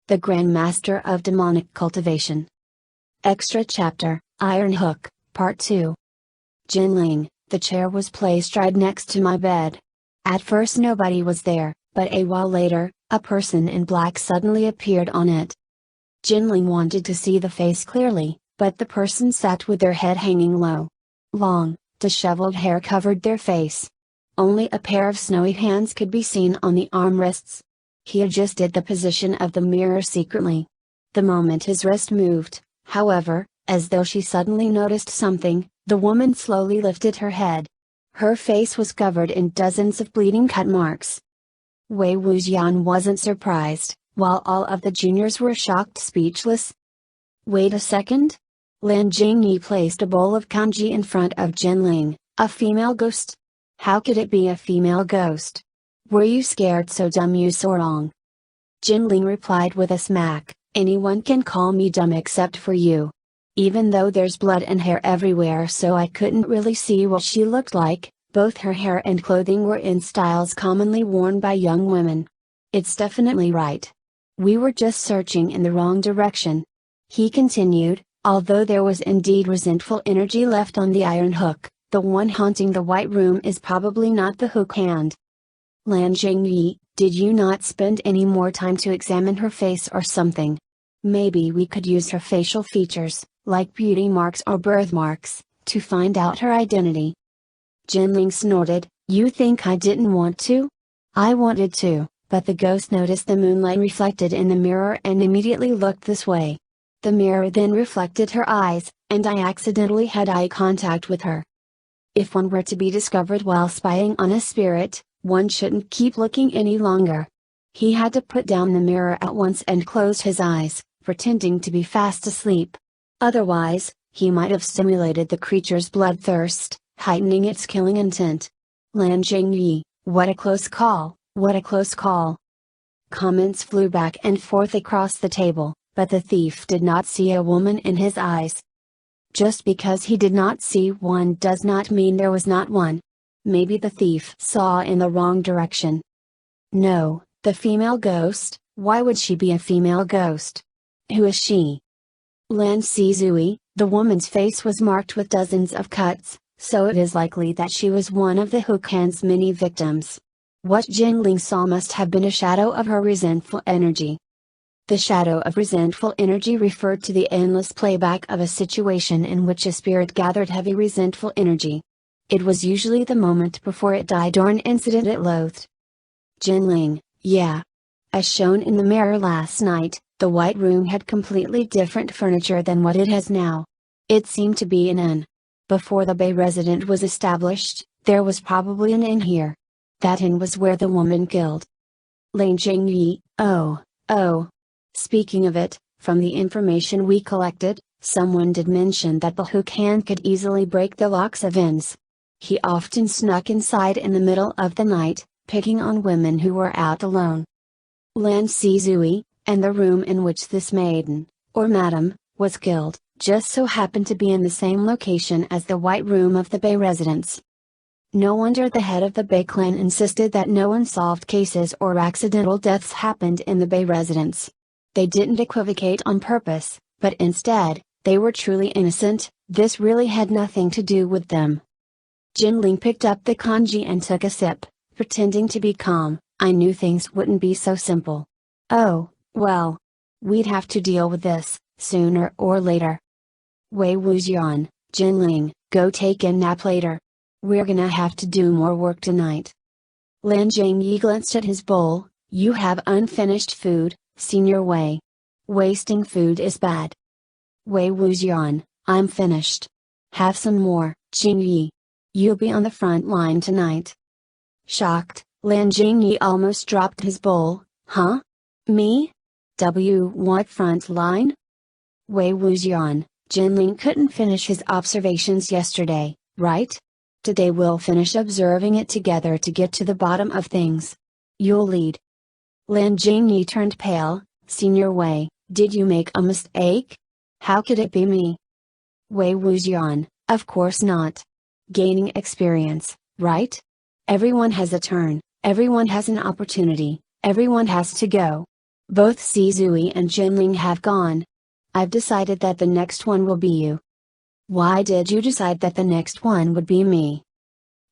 the Grand Master of Demonic Cultivation. Extra Chapter, Iron Hook, Part 2. Jinling, the chair was placed right next to my bed. At first nobody was there, but a while later, a person in black suddenly appeared on it. Jinling wanted to see the face clearly, but the person sat with their head hanging low. Long, disheveled hair covered their face. Only a pair of snowy hands could be seen on the armrests. He adjusted the position of the mirror secretly. The moment his wrist moved, however, as though she suddenly noticed something, the woman slowly lifted her head. Her face was covered in dozens of bleeding cut marks. Wei Wuxian wasn't surprised, while all of the juniors were shocked speechless. Wait a second? Lan Jingyi placed a bowl of kanji in front of Jinling, a female ghost. How could it be a female ghost? Were you scared so dumb you so wrong? Jinling replied with a smack, anyone can call me dumb except for you. Even though there's blood and hair everywhere so I couldn't really see what she looked like, both her hair and clothing were in styles commonly worn by young women. It's definitely right. We were just searching in the wrong direction. He continued, although there was indeed resentful energy left on the iron hook, the one haunting the white room is probably not the hook hand. Lan Jingyi, did you not spend any more time to examine her face or something? Maybe we could use her facial features, like beauty marks or birthmarks, to find out her identity. Jinling snorted, you think I didn't want to? I wanted to, but the ghost noticed the moonlight reflected in the mirror and immediately looked this way. The mirror then reflected her eyes, and I accidentally had eye contact with her. If one were to be discovered while spying on a spirit, one shouldn't keep looking any longer. He had to put down the mirror at once and close his eyes, pretending to be fast asleep. Otherwise, he might have stimulated the creature's bloodthirst, heightening its killing intent. Lan Jingyi, what a close call, what a close call. Comments flew back and forth across the table, but the thief did not see a woman in his eyes. Just because he did not see one does not mean there was not one. Maybe the thief saw in the wrong direction. No, the female ghost, why would she be a female ghost? Who is she? Lan Sizui, the woman's face was marked with dozens of cuts, so it is likely that she was one of the hook hand's many victims. What Jinling saw must have been a shadow of her resentful energy. The shadow of resentful energy referred to the endless playback of a situation in which a spirit gathered heavy resentful energy. It was usually the moment before it died or an incident it loathed. Jinling, yeah. As shown in the mirror last night, the white room had completely different furniture than what it has now. It seemed to be an inn. Before the Bay resident was established, there was probably an inn here. That inn was where the woman killed. Lan Jingyi, oh. Speaking of it, from the information we collected, someone did mention that the hook hand could easily break the locks of inns. He often snuck inside in the middle of the night, picking on women who were out alone. Lan Sizui, and the room in which this maiden, or madam, was killed, just so happened to be in the same location as the white room of the Bay residence. No wonder the head of the Bay clan insisted that no unsolved cases or accidental deaths happened in the Bay residence. They didn't equivocate on purpose, but instead, they were truly innocent, this really had nothing to do with them. Jinling picked up the kanji and took a sip, pretending to be calm. I knew things wouldn't be so simple. Oh, well. We'd have to deal with this, sooner or later. Wei Wuxian, Jinling, go take a nap later. We're gonna have to do more work tonight. Lan Jingyi glanced at his bowl, you have unfinished food, Senior Wei. Wasting food is bad. Wei Wuxian, I'm finished. Have some more, Jingyi. You'll be on the front line tonight. Shocked, Lan Jingyi almost dropped his bowl, huh? Me? What front line? Wei Wuxian, Jinling couldn't finish his observations yesterday, right? Today we'll finish observing it together to get to the bottom of things. You'll lead. Lan Jingyi turned pale, Senior Wei, did you make a mistake? How could it be me? Wei Wuxian, of course not. Gaining experience, right? Everyone has a turn, everyone has an opportunity, everyone has to go. Both Sizui and Jinling have gone. I've decided that the next one will be you. Why did you decide that the next one would be me?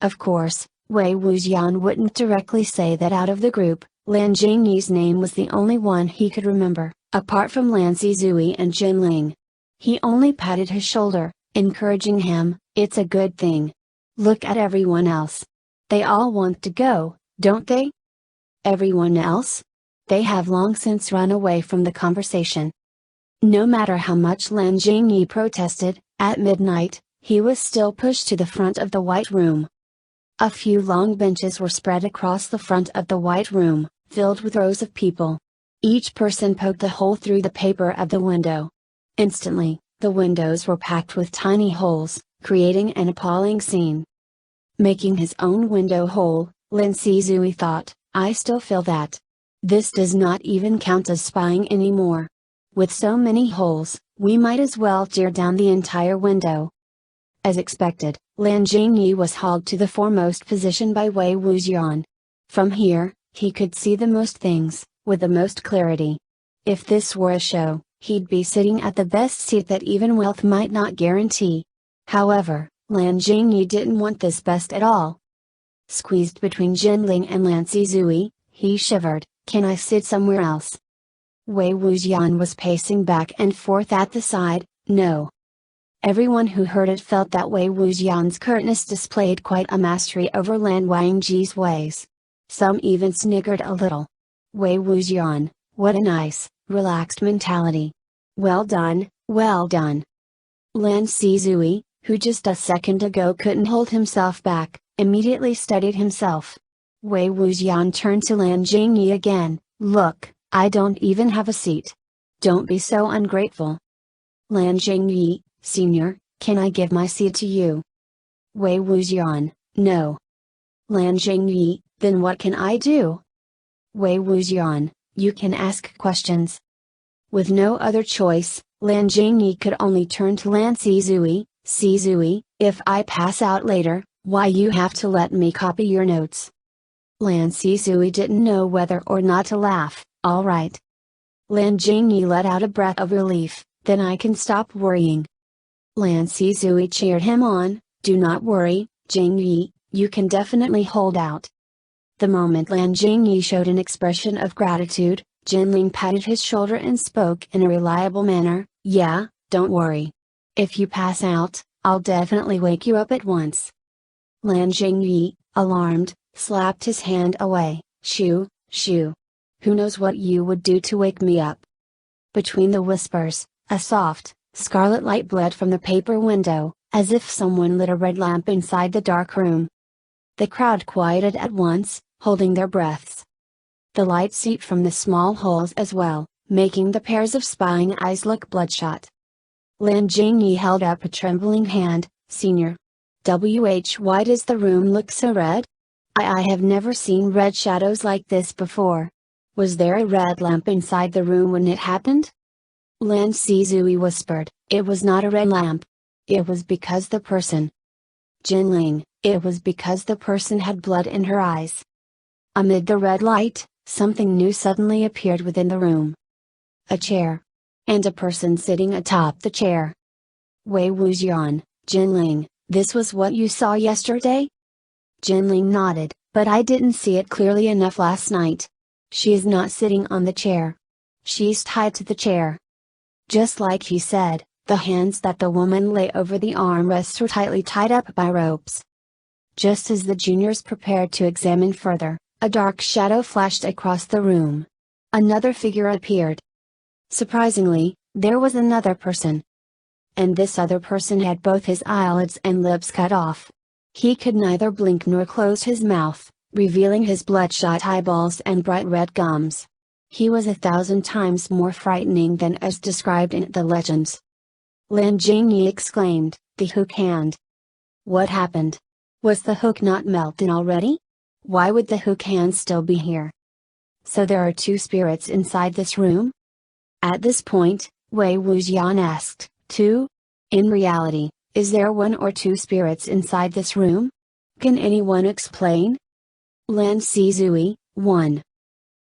Of course, Wei Wuxian wouldn't directly say that. Out of the group, Lan Jingyi's name was the only one he could remember, apart from Lan Sizui and Jinling. He only patted his shoulder, encouraging him, "It's a good thing. Look at everyone else. They all want to go, don't they?" Everyone else? They have long since run away from the conversation. No matter how much Lan Jingyi protested, at midnight, he was still pushed to the front of the White Room. A few long benches were spread across the front of the White Room, filled with rows of people. Each person poked a hole through the paper of the window. Instantly, the windows were packed with tiny holes, creating an appalling scene. Making his own window hole, Lin Sizui thought, "I still feel that. This does not even count as spying anymore. With so many holes, we might as well tear down the entire window." As expected, Lan Jingyi was hauled to the foremost position by Wei Wuxian. From here, he could see the most things, with the most clarity. If this were a show, he'd be sitting at the best seat that even wealth might not guarantee. However, Lan Jingyi didn't want this best at all. Squeezed between Jinling and Lan Sizui, he shivered, "Can I sit somewhere else?" Wei Wuxian was pacing back and forth at the side, "No." Everyone who heard it felt that Wei Wuxian's curtness displayed quite a mastery over Lan Wangji's ways. Some even sniggered a little. Wei Wuxian, what a nice, relaxed mentality. Well done, well done. Lan Sizui, who just a second ago couldn't hold himself back, immediately steadied himself. Wei Wuxian turned to Lan Jingyi again, "Look, I don't even have a seat. Don't be so ungrateful." "Lan Jingyi, Senior, can I give my seat to you?" Wei Wuxian, "No." Lan Jingyi, "Then what can I do?" Wei Wuxian, "You can ask questions." With no other choice, Lan Jingyi could only turn to Lan Sizui, "Sizui, if I pass out later, why you have to let me copy your notes?" Lan Sizui didn't know whether or not to laugh. "All right." Lan Jingyi let out a breath of relief, "Then I can stop worrying." Lan Sizui cheered him on, "Do not worry, Jingyi, you can definitely hold out." The moment Lan Jingyi showed an expression of gratitude, Jinling patted his shoulder and spoke in a reliable manner, "Yeah, don't worry. If you pass out, I'll definitely wake you up at once." Lan Jingyi, alarmed, slapped his hand away, "Shoo, shoo. Who knows what you would do to wake me up?" Between the whispers, a soft, scarlet light bled from the paper window, as if someone lit a red lamp inside the dark room. The crowd quieted at once, holding their breaths. The light seeped from the small holes as well, making the pairs of spying eyes look bloodshot. Lan Jingyi held up a trembling hand, "Senior. Why does the room look so red? I have never seen red shadows like this before. Was there a red lamp inside the room when it happened?" Lan Sizui whispered, "It was not a red lamp. It was because the person." Jinling, "It was because the person had blood in her eyes." Amid the red light, something new suddenly appeared within the room. A chair. And a person sitting atop the chair. Wei Wuxian, "Jinling, this was what you saw yesterday?" Jinling nodded, "But I didn't see it clearly enough last night. She is not sitting on the chair. She's tied to the chair." Just like he said, the hands that the woman lay over the armrests were tightly tied up by ropes. Just as the juniors prepared to examine further, a dark shadow flashed across the room. Another figure appeared. Surprisingly, there was another person. And this other person had both his eyelids and lips cut off. He could neither blink nor close his mouth, revealing his bloodshot eyeballs and bright red gums. He was 1,000 times more frightening than as described in the legends. Lan Jingyi exclaimed, "The hook hand! What happened? Was the hook not melted already? Why would the hook hand still be here? So there are two spirits inside this room?" At this point, Wei Wuxian asked, "Two? In reality, is there one or two spirits inside this room? Can anyone explain?" Lan Sizui, "One."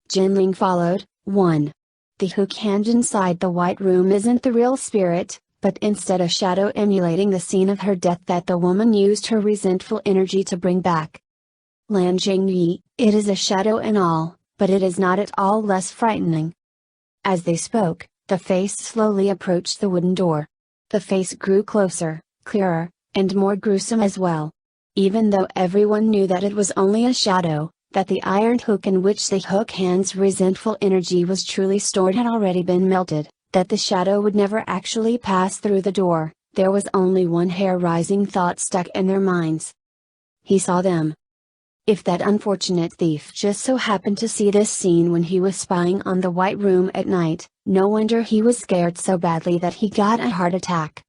Jinling followed, "One." The hook hand inside the white room isn't the real spirit, but instead a shadow emulating the scene of her death that the woman used her resentful energy to bring back. Lan Jingyi, it is a shadow and all, but it is not at all less frightening. As they spoke, the face slowly approached the wooden door. The face grew closer, clearer, and more gruesome as well. Even though everyone knew that it was only a shadow, that the iron hook in which the hook hand's resentful energy was truly stored had already been melted, that the shadow would never actually pass through the door, there was only one hair-raising thought stuck in their minds. He saw them. If that unfortunate thief just so happened to see this scene when he was spying on the white room at night, no wonder he was scared so badly that he got a heart attack.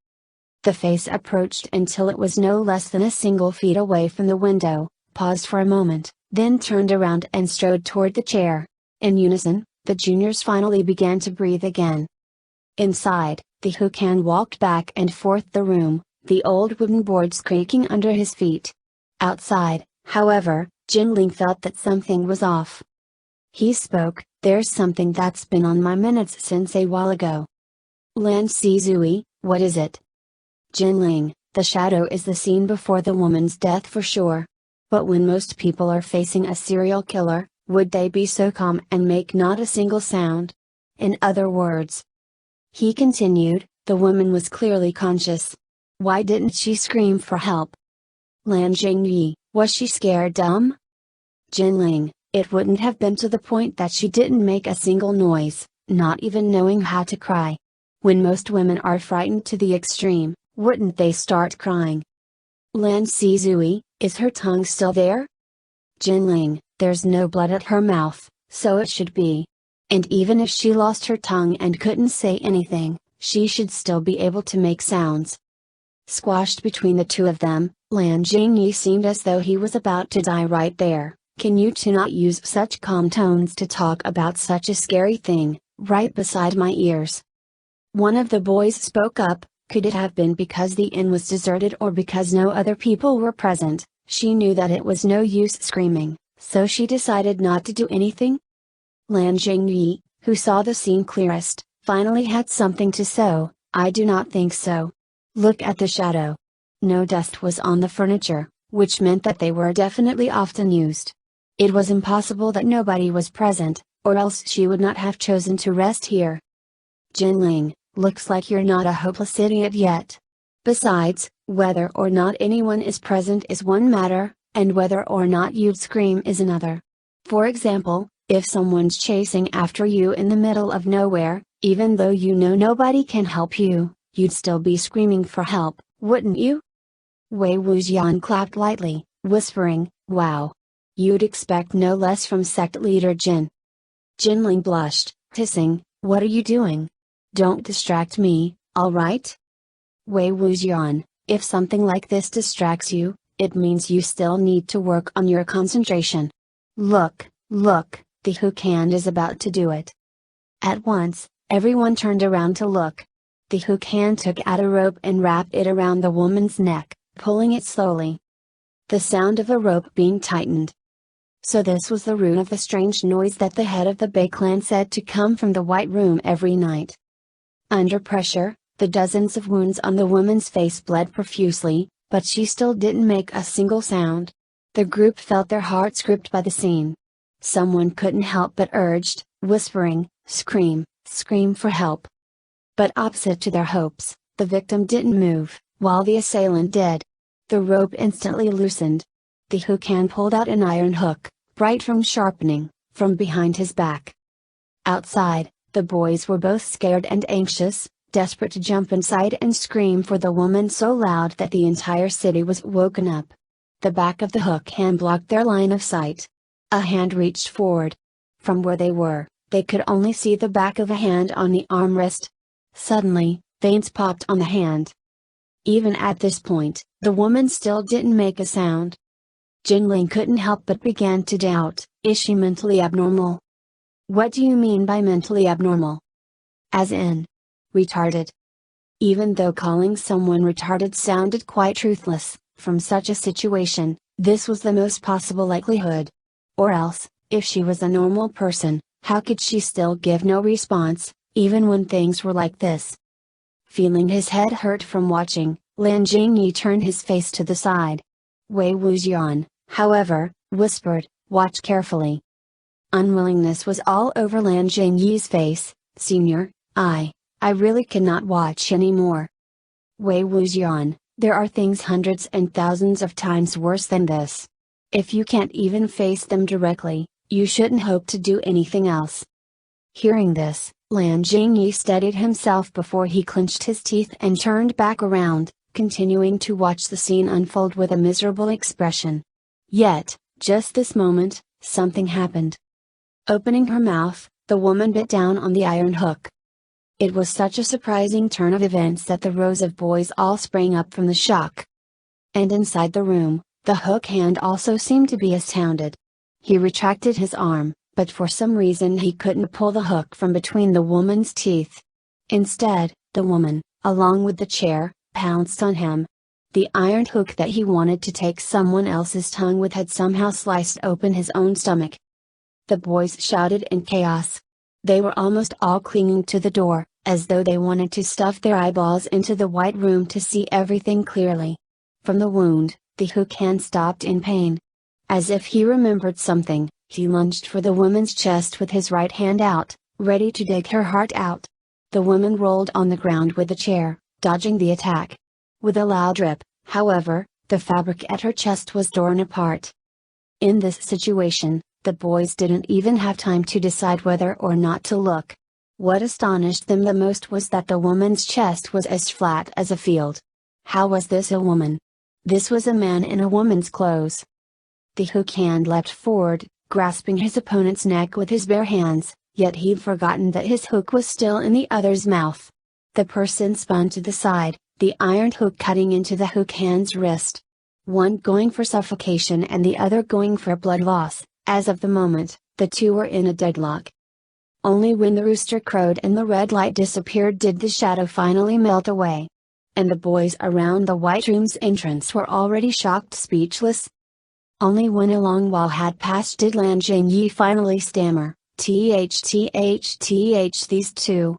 The face approached until it was no less than a single feet away from the window, paused for a moment, then turned around and strode toward the chair. In unison, the juniors finally began to breathe again. Inside, the hook hand walked back and forth the room, the old wooden boards creaking under his feet. Outside, however, Jinling felt that something was off. He spoke, "There's something that's been on my minutes since a while ago." "Lan Sizui, what is it?" "Jinling, the shadow is the scene before the woman's death for sure. But when most people are facing a serial killer, would they be so calm and make not a single sound? In other words," he continued, "the woman was clearly conscious. Why didn't she scream for help?" "Lan Jingyi, was she scared dumb?" "Jinling, it wouldn't have been to the point that she didn't make a single noise, not even knowing how to cry. When most women are frightened to the extreme, wouldn't they start crying?" "Lan Sizui, is her tongue still there?" "Jinling, there's no blood at her mouth, so it should be. And even if she lost her tongue and couldn't say anything, she should still be able to make sounds." Squashed between the two of them, Lan Jingyi seemed as though he was about to die right there. "Can you two not use such calm tones to talk about such a scary thing, right beside my ears?" One of the boys spoke up. Could it have been because the inn was deserted or because no other people were present? She knew that it was no use screaming, so she decided not to do anything. Lan Jingyi, who saw the scene clearest, finally had something to say. "I do not think so. Look at the shadow. No dust was on the furniture, which meant that they were definitely often used. It was impossible that nobody was present, or else she would not have chosen to rest here. Jinling, looks like you're not a hopeless idiot yet. Besides, whether or not anyone is present is one matter, and whether or not you'd scream is another. For example, if someone's chasing after you in the middle of nowhere, even though you know nobody can help you, you'd still be screaming for help, wouldn't you?" Wei Wuxian clapped lightly, whispering, "Wow! You'd expect no less from sect leader Jin." Jinling blushed, hissing, "What are you doing? Don't distract me, alright?" Wei Wuxian, if something like this distracts you, it means you still need to work on your concentration. Look, the hook hand is about to do it." At once, everyone turned around to look. The hook hand took out a rope and wrapped it around the woman's neck, pulling it slowly. The sound of a rope being tightened. So this was the root of the strange noise that the head of the Bei clan said to come from the White Room every night. Under pressure, the dozens of wounds on the woman's face bled profusely, but she still didn't make a single sound. The group felt their hearts gripped by the scene. Someone couldn't help but urged, whispering, "Scream, scream for help." But opposite to their hopes, the victim didn't move, while the assailant did. The rope instantly loosened. The hook hand pulled out an iron hook, bright from sharpening, from behind his back. Outside, the boys were both scared and anxious, desperate to jump inside and scream for the woman so loud that the entire city was woken up. The back of the hook hand blocked their line of sight. A hand reached forward. From where they were, they could only see the back of a hand on the armrest. Suddenly, veins popped on the hand. Even at this point, the woman still didn't make a sound. Jinling couldn't help but began to doubt, is she mentally abnormal? What do you mean by mentally abnormal? As in, retarded. Even though calling someone retarded sounded quite truthless, from such a situation, this was the most possible likelihood. Or else, if she was a normal person, How could she still give no response, even when things were like this? Feeling his head hurt from watching, Lan Jingyi turned his face to the side. Wei Wuxian, however, whispered, "Watch carefully." Unwillingness was all over Lan Jingyi's face. "Senior, I really cannot watch anymore. Wei Wuxian, there are things hundreds and thousands of times worse than this. If you can't even face them directly, you shouldn't hope to do anything else." Hearing this, Lan Jingyi steadied himself before he clenched his teeth and turned back around, continuing to watch the scene unfold with a miserable expression. Yet, just this moment, something happened. Opening her mouth, the woman bit down on the iron hook. It was such a surprising turn of events that the rows of boys all sprang up from the shock. And inside the room, the hook hand also seemed to be astounded. He retracted his arm, but for some reason he couldn't pull the hook from between the woman's teeth. Instead, the woman, along with the chair, pounced on him. The iron hook that he wanted to take someone else's tongue with had somehow sliced open his own stomach. The boys shouted in chaos. They were almost all clinging to the door, as though they wanted to stuff their eyeballs into the white room to see everything clearly. From the wound, the hook hand stopped in pain. As if he remembered something, he lunged for the woman's chest with his right hand out, ready to dig her heart out. The woman rolled on the ground with the chair, dodging the attack. With a loud rip, however, the fabric at her chest was torn apart. In this situation, the boys didn't even have time to decide whether or not to look. What astonished them the most was that the woman's chest was as flat as a field. How was this a woman? This was a man in a woman's clothes. The hook hand leapt forward, grasping his opponent's neck with his bare hands, yet he'd forgotten that his hook was still in the other's mouth. The person spun to the side, the iron hook cutting into the hook hand's wrist. One going for suffocation and the other going for blood loss. As of the moment, the two were in a deadlock. Only when the rooster crowed and the red light disappeared did the shadow finally melt away. And the boys around the white room's entrance were already shocked speechless. Only when a long while had passed did Lan Jingyi finally stammer, "Thth, these two."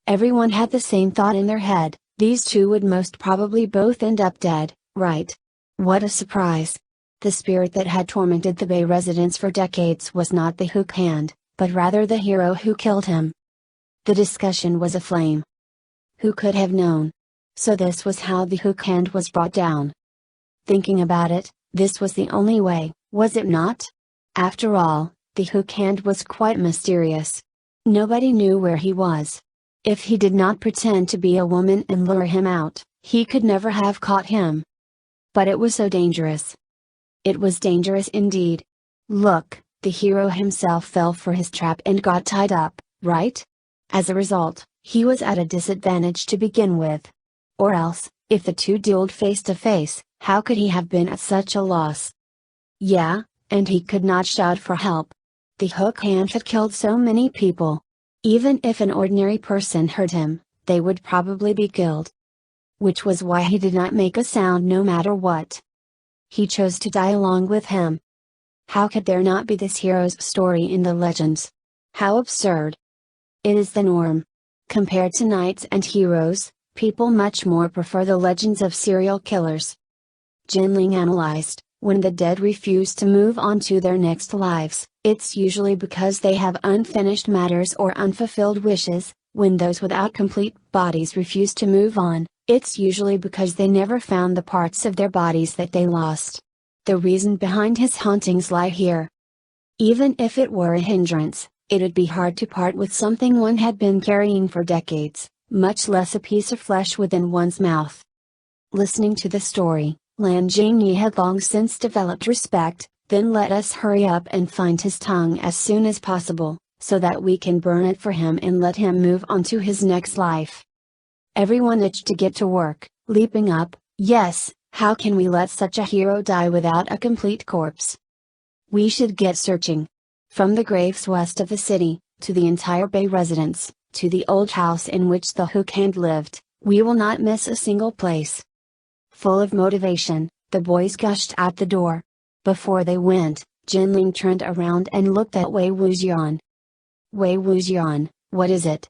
Everyone had the same thought in their head, these two would most probably both end up dead, right? What a surprise! The spirit that had tormented the Bei residents for decades was not the hook hand, but rather the hero who killed him. The discussion was aflame. Who could have known? So this was how the hook hand was brought down. Thinking about it, this was the only way, was it not? After all, the hook hand was quite mysterious. Nobody knew where he was. If he did not pretend to be a woman and lure him out, he could never have caught him. But it was so dangerous. It was dangerous indeed. Look, the hero himself fell for his trap and got tied up, right? As a result, he was at a disadvantage to begin with. Or else, if the two dueled face to face, how could he have been at such a loss? Yeah, and he could not shout for help. The hook hand had killed so many people. Even if an ordinary person hurt him, they would probably be killed. Which was why he did not make a sound no matter what. He chose to die along with him. How could there not be this hero's story in the legends? How absurd! It is the norm. Compared to knights and heroes, people much more prefer the legends of serial killers. Jinling analyzed, when the dead refuse to move on to their next lives, it's usually because they have unfinished matters or unfulfilled wishes. When those without complete bodies refuse to move on, it's usually because they never found the parts of their bodies that they lost. The reason behind his hauntings lie here. Even if it were a hindrance, it'd be hard to part with something one had been carrying for decades, much less a piece of flesh within one's mouth. Listening to the story, Lan Jingyi had long since developed respect. Then let us hurry up and find his tongue as soon as possible, so that we can burn it for him and let him move on to his next life. Everyone itched to get to work, leaping up. Yes, how can we let such a hero die without a complete corpse? We should get searching. From the graves west of the city, to the entire Bei residence, to the old house in which the hook hand lived, we will not miss a single place. Full of motivation, the boys gushed out the door. Before they went, Jinling turned around and looked at Wei Wuxian. Wei Wuxian, what is it?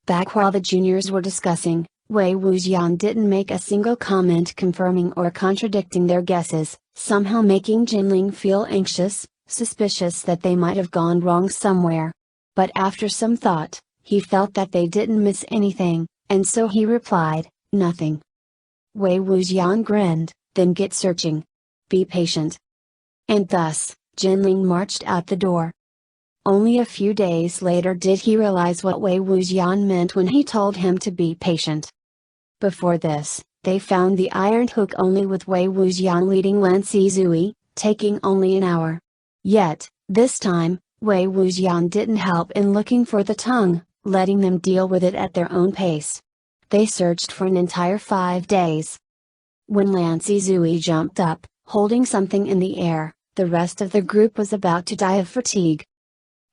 Back while the juniors were discussing, Wei Wuxian didn't make a single comment confirming or contradicting their guesses, somehow making Jinling feel anxious, suspicious that they might have gone wrong somewhere. But after some thought, he felt that they didn't miss anything, and so he replied, nothing. Wei Wuxian grinned, then get searching. Be patient. And thus, Jinling marched out the door. Only a few days later did he realize what Wei Wuxian meant when he told him to be patient. Before this, they found the iron hook only with Wei Wuxian leading Lan Shizui, taking only an hour. Yet, this time, Wei Wuxian didn't help in looking for the tongue, letting them deal with it at their own pace. They searched for an entire 5 days. When Lan Shizui jumped up, holding something in the air, the rest of the group was about to die of fatigue.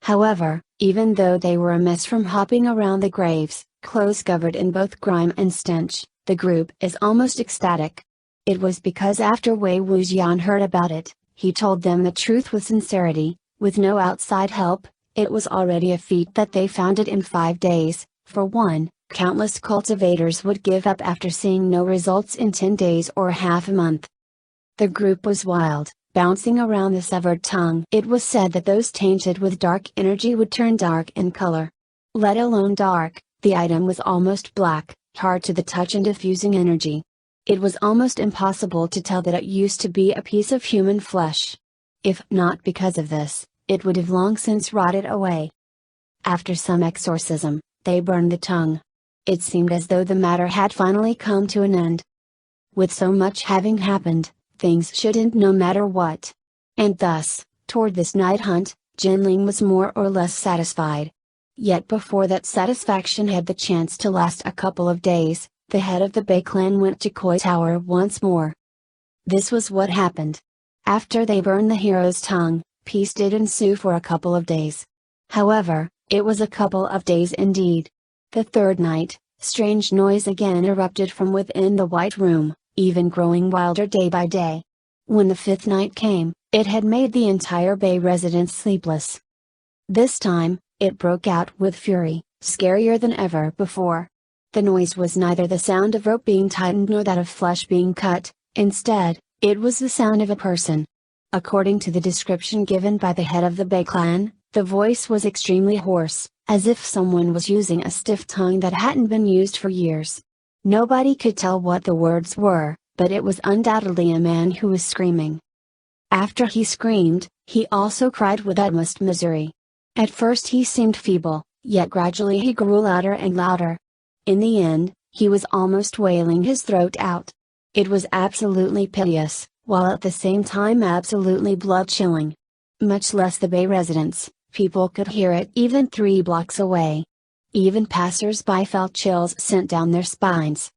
However, even though they were a mess from hopping around the graves, clothes covered in both grime and stench, the group is almost ecstatic. It was because after Wei Wuxian heard about it, he told them the truth with sincerity, with no outside help. It was already a feat that they found it in 5 days. For one, countless cultivators would give up after seeing no results in 10 days or half a month. The group was wild, bouncing around the severed tongue. It was said that those tainted with dark energy would turn dark in color. Let alone dark, the item was almost black, hard to the touch and diffusing energy. It was almost impossible to tell that it used to be a piece of human flesh. If not because of this, it would have long since rotted away. After some exorcism, they burned the tongue. It seemed as though the matter had finally come to an end. With so much having happened, things should end no matter what. And thus, toward this night hunt, Jinling was more or less satisfied. Yet before that satisfaction had the chance to last a couple of days, the head of the Bei clan went to Koi Tower once more. This was what happened. After they burned the hero's tongue, peace did ensue for a couple of days. However, it was a couple of days indeed. The third night, strange noise again erupted from within the White Room, even growing wilder day by day. When the fifth night came, it had made the entire Bei residence sleepless. This time, it broke out with fury, scarier than ever before. The noise was neither the sound of rope being tightened nor that of flesh being cut, instead, it was the sound of a person. According to the description given by the head of the Bei clan, the voice was extremely hoarse, as if someone was using a stiff tongue that hadn't been used for years. Nobody could tell what the words were, but it was undoubtedly a man who was screaming. After he screamed, he also cried with utmost misery. At first he seemed feeble, yet gradually he grew louder and louder. In the end, he was almost wailing his throat out. It was absolutely piteous, while at the same time absolutely blood-chilling. Much less the Bei residents, people could hear it even 3 blocks away. Even passers-by felt chills sent down their spines.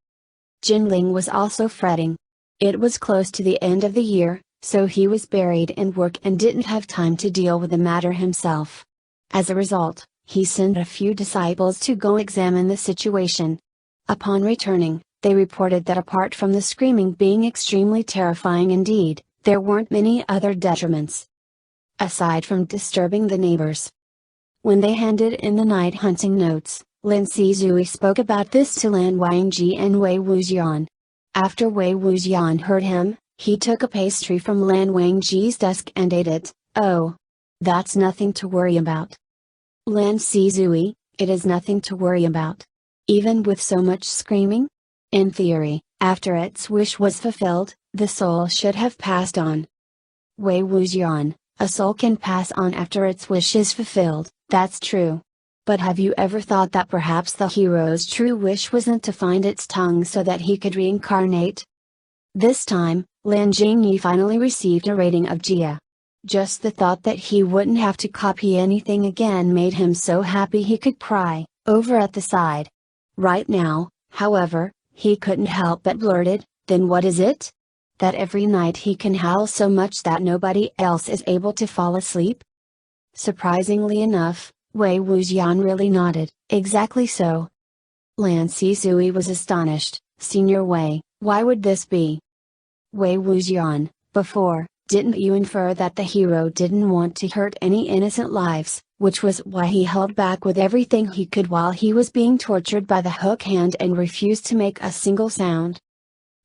Jinling was also fretting. It was close to the end of the year, so he was buried in work and didn't have time to deal with the matter himself. As a result, he sent a few disciples to go examine the situation. Upon returning, they reported that apart from the screaming being extremely terrifying indeed, there weren't many other detriments. Aside from disturbing the neighbors. When they handed in the night hunting notes, Lan Shizui spoke about this to Lan Wangji and Wei Wuxian. After Wei Wuxian heard him, he took a pastry from Lan Wangji's desk and ate it. Oh! That's nothing to worry about. Lan Shizui, it is nothing to worry about. Even with so much screaming? In theory, after its wish was fulfilled, the soul should have passed on. Wei Wuxian, a soul can pass on after its wish is fulfilled, that's true. But have you ever thought that perhaps the hero's true wish wasn't to find its tongue so that he could reincarnate? This time, Lan Jingyi finally received a rating of Jia. Just the thought that he wouldn't have to copy anything again made him so happy he could cry, over at the side. Right now, however, he couldn't help but blurted, then what is it? That every night he can howl so much that nobody else is able to fall asleep? Surprisingly enough, Wei Wuxian really nodded, exactly so. Lan Shizui was astonished, Senior Wei, why would this be? Wei Wuxian, before, Didn't you infer that the hero didn't want to hurt any innocent lives, which was why he held back with everything he could while he was being tortured by the hook hand and refused to make a single sound?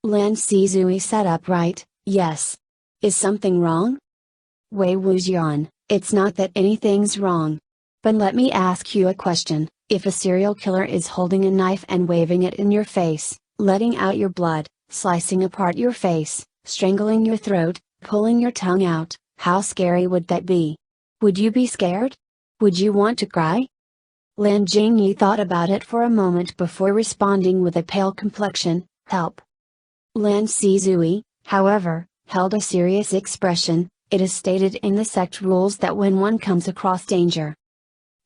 Lan Shizui sat upright. Yes. Is something wrong? Wei Wuxian, it's not that anything's wrong. But let me ask you a question. If a serial killer is holding a knife and waving it in your face, letting out your blood, slicing apart your face, strangling your throat, pulling your tongue out, how scary would that be? Would you be scared? Would you want to cry? Lan Jingyi thought about it for a moment before responding with a pale complexion, help. Lan Shizui, however, held a serious expression. It is stated in the sect rules that when one comes across danger.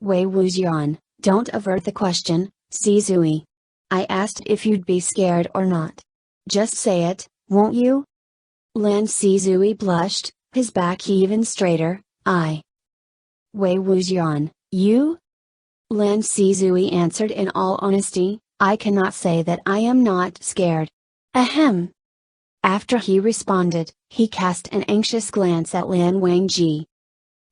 Wei Wuxian, don't avert the question, Shizui. I asked if you'd be scared or not. Just say it, won't you? Lan Shizui blushed, his back even straighter. Wei Wuxian, you? Lan Shizui answered in all honesty, I cannot say that I am not scared. Ahem. After he responded, he cast an anxious glance at Lan Wangji.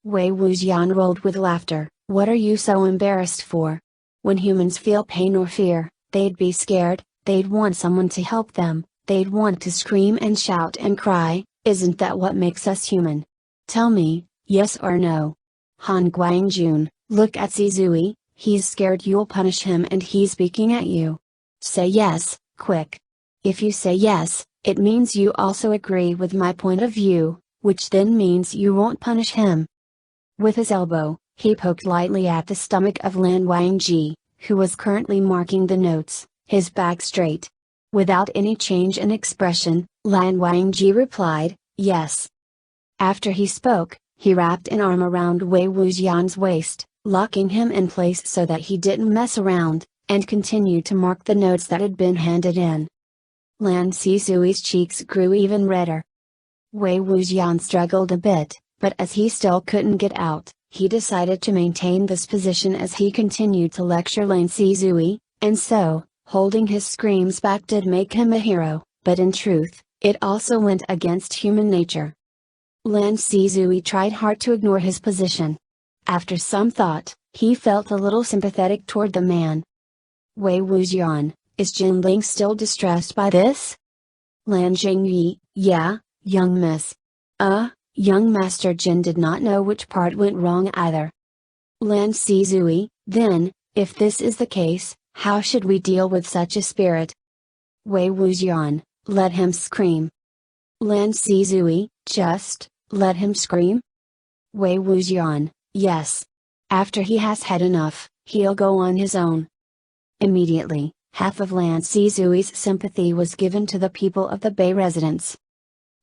Wei Wuxian rolled with laughter. What are you so embarrassed for? When humans feel pain or fear, they'd be scared, they'd want someone to help them, they'd want to scream and shout and cry. Isn't that what makes us human? Tell me, yes or no? Han Guangjun, look at Shizui, he's scared you'll punish him and he's speaking at you. Say yes, quick. If you say yes, it means you also agree with my point of view, which then means you won't punish him. With his elbow, he poked lightly at the stomach of Lan Wangji, who was currently marking the notes, his back straight. Without any change in expression, Lan Wangji replied, yes. After he spoke, he wrapped an arm around Wei Wuxian's waist, locking him in place so that he didn't mess around, and continued to mark the notes that had been handed in. Lan Shisui's cheeks grew even redder. Wei Wuxian struggled a bit, but as he still couldn't get out, he decided to maintain this position as he continued to lecture Lan Shizui, and so, holding his screams back did make him a hero, but in truth, it also went against human nature. Lan Shizui tried hard to ignore his position. After some thought, he felt a little sympathetic toward the man. Wei Wuxian, is Jinling still distressed by this? Lan Jingyi, yeah, young miss. Young Master Jin did not know which part went wrong either. Lan Shizui, then, if this is the case, how should we deal with such a spirit? Wei Wuxian, let him scream. Lan Shizui, just, let him scream? Wei Wuxian, yes. After he has had enough, he'll go on his own. Immediately, half of Lan Shizui's sympathy was given to the people of the Bay residence.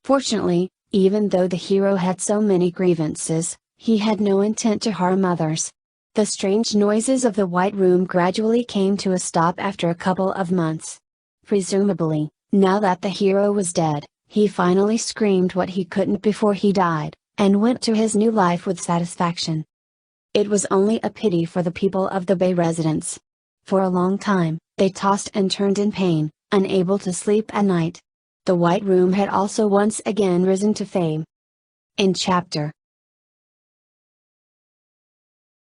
Fortunately, even though the hero had so many grievances, he had no intent to harm others. The strange noises of the White Room gradually came to a stop after a couple of months. Presumably, now that the hero was dead, he finally screamed what he couldn't before he died, and went to his new life with satisfaction. It was only a pity for the people of the Bay residence. For a long time, they tossed and turned in pain, unable to sleep at night. The White Room had also once again risen to fame. In Chapter